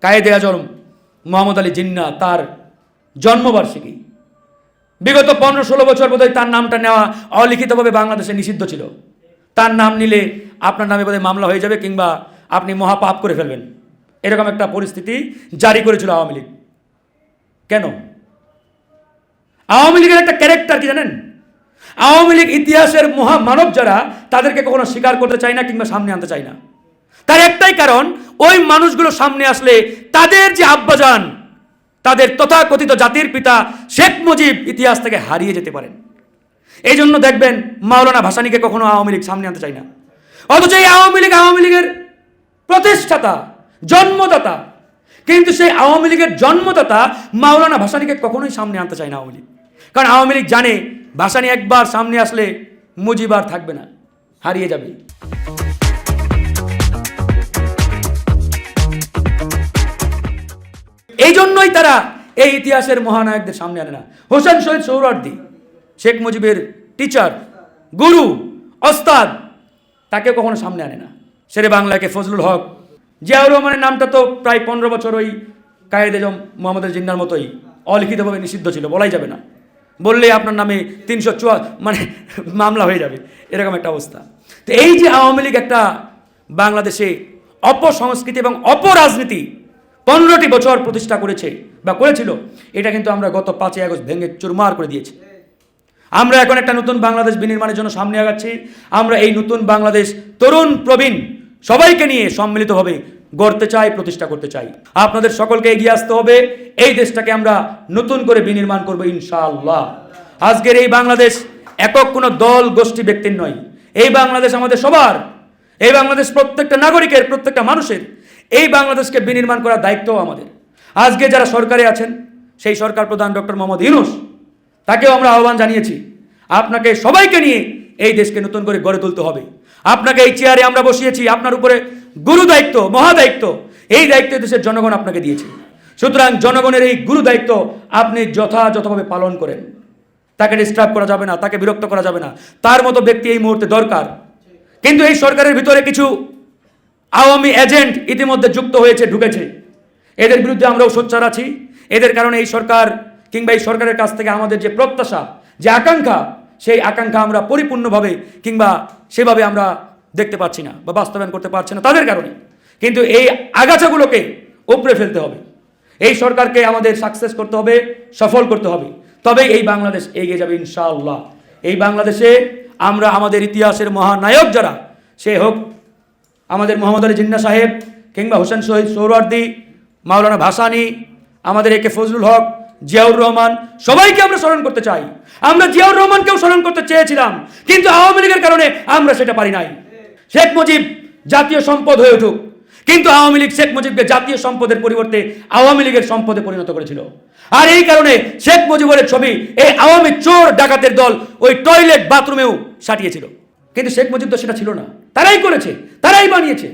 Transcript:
কায়েদে আজম মোহাম্মদ আলী জিন্না তার জন্মবার্ষিকী, বিগত 15-16 বছর বোধহয় তার নামটা নেওয়া অলিখিতভাবে বাংলাদেশে নিষিদ্ধ ছিল। তার নাম নিলে আপনার নামে বোধহয় মামলা হয়ে যাবে কিংবা আপনি মহাপাপ করে ফেলবেন, এরকম একটা পরিস্থিতি জারি করেছিল আওয়ামী লীগ। কেন? আওয়ামী লীগের একটা ক্যারেক্টার কি জানেন? আওয়ামী লীগ ইতিহাসের মহামানব যারা, তাদেরকে কখনো স্বীকার করতে চায় না কিংবা সামনে আনতে চায় না। তার একটাই কারণ, ওই মানুষগুলো সামনে আসলে তাদের যে আব্বাজান, তাদের তথাকথিত জাতির পিতা শেখ মুজিব ইতিহাস থেকে হারিয়ে যেতে পারেন। এই জন্য দেখবেন মাওলানা ভাসানীকে কখনো আওয়ামী লীগ সামনে আনতে চায় না। অথচ এই আওয়ামী লীগের প্রতিষ্ঠাতা, জন্মদাতা, কিন্তু সেই আওয়ামী লীগের জন্মদাতা মাওলানা ভাসানীকে কখনোই সামনে আনতে চায় না আওয়ামী লীগ। কারণ আওয়ামী লীগ জানে ভাসানী একবার সামনে আসলে মুজিব আর থাকবে না, হারিয়ে যাবে। এই জন্যই তারা এই ইতিহাসের মহানায়কদের সামনে আনে না। হোসেন শহীদ সোহরাওয়ার্দী, শেখ মুজিবের টিচার, গুরু, ওস্তাদ, তাকে কখনো সামনে আনে না। শেরে বাংলাকে ফজলুল হক, জিয়াউর রহমানের নামটা তো প্রায় 15 বছর ওই কায়েদে আজম মোহাম্মদ আলী জিন্নার মতোই অলিখিতভাবে নিষিদ্ধ ছিল, বলাই যাবে না, বললে আপনার নামে 304 মানে মামলা হয়ে যাবে, এরকম একটা অবস্থা। তো এই যে আওয়ামী লীগ একটা বাংলাদেশে অপসংস্কৃতি এবং অপরাজনীতি 15টি বছর প্রতিষ্ঠা করেছে বা করেছিল, এটা কিন্তু আমরা গত 5ই আগস্ট ভেঙে চুরমার করে দিয়েছি। আমরা এখন একটা নতুন বাংলাদেশ বিনির্মাণের জন্য সামনে আগাচ্ছি। আমরা এই নতুন বাংলাদেশ তরুণ প্রবীণ সবাইকে নিয়ে সম্মিলিতভাবে গড়তে চাই, প্রতিষ্ঠা করতে চাই। আপনাদের সকলকে এগিয়ে আসতে হবে। এই দেশটাকে আমরা নতুন করে বিনির্মাণ করব ইনশাআল্লাহ। আজকের এই বাংলাদেশ একক কোনো দল গোষ্ঠী ব্যক্তির নয়, এই বাংলাদেশ আমাদের সবার। এই বাংলাদেশ প্রত্যেকটা নাগরিকের, প্রত্যেকটা মানুষের। এই বাংলাদেশকে বিনির্মাণ করার দায়িত্বও আমাদের। আজকে যারা সরকারে আছেন, সেই সরকার প্রধান ডক্টর মোহাম্মদ ইউনূস, তাকেও আমরা আহ্বান জানিয়েছি, আপনাকে সবাইকে নিয়ে এই দেশকে নতুন করে গড়ে তুলতে হবে। আপনাকে এই চেয়ারে আমরা বসিয়েছি, আপনার উপরে গুরু দায়িত্ব, মহাদায়িত্ব, এই দায়িত্ব দেশের জনগণ আপনাকে দিয়েছে। সুতরাং জনগণের এই গুরু দায়িত্ব আপনি যথাযথভাবে পালন করেন। তাকে ডিস্টার্ব করা যাবে না, তাকে বিরক্ত করা যাবে না। তার মতো ব্যক্তি এই মুহূর্তে দরকার। কিন্তু এই সরকারের ভিতরে কিছু আওয়ামী এজেন্ট ইতিমধ্যে যুক্ত হয়েছে, ঢুকেছে। এদের বিরুদ্ধে আমরাও সোচ্চার আছি। এদের কারণে এই সরকার কিংবা এই সরকারের কাছ থেকে আমাদের যে প্রত্যাশা, যে আকাঙ্ক্ষা, সেই আকাঙ্ক্ষা আমরা পরিপূর্ণভাবে কিংবা সেভাবে আমরা দেখতে পাচ্ছি না বা বাস্তবায়ন করতে পারছি না তাদের কারণে। কিন্তু এই আগাছাগুলোকে উপড়ে ফেলতে হবে। এই সরকারকে আমাদের সাকসেস করতে হবে, সফল করতে হবে, তবে এই বাংলাদেশ এগিয়ে যাবে ইনশাআল্লাহ। এই বাংলাদেশে আমরা আমাদের ইতিহাসের মহানায়ক যারা, সে হোক আমাদের মোহাম্মদ আলী জিন্না সাহেব কিংবা হোসেন শহীদ সোহরাওয়ার্দী, মাওলানা ভাসানী, আমাদের একে ফজলুল হক, জিয়াউর রহমান, সবাইকে আমরা স্মরণ করতে চাই। আমরা জিয়াউর রহমানকেও স্মরণ করতে চেয়েছিলাম, কিন্তু আওয়ামী লীগের কারণে আমরা সেটা পারি নাই। শেখ মুজিব জাতীয় সম্পদ হয়ে উঠুক, কিন্তু আওয়ামী লীগ শেখ মুজিবকে জাতীয় সম্পদের পরিবর্তে আওয়ামী লীগের সম্পদে পরিণত করেছিল। আর এই কারণে শেখ মুজিবের ছবি এই আওয়ামী চোর ডাকাতের দল ওই টয়লেট বাথরুমেও সাটিয়েছিল। কিন্তু শেখ মুজিব তো সেটা ছিল না, তারাই করেছে, তারাই বানিয়েছে।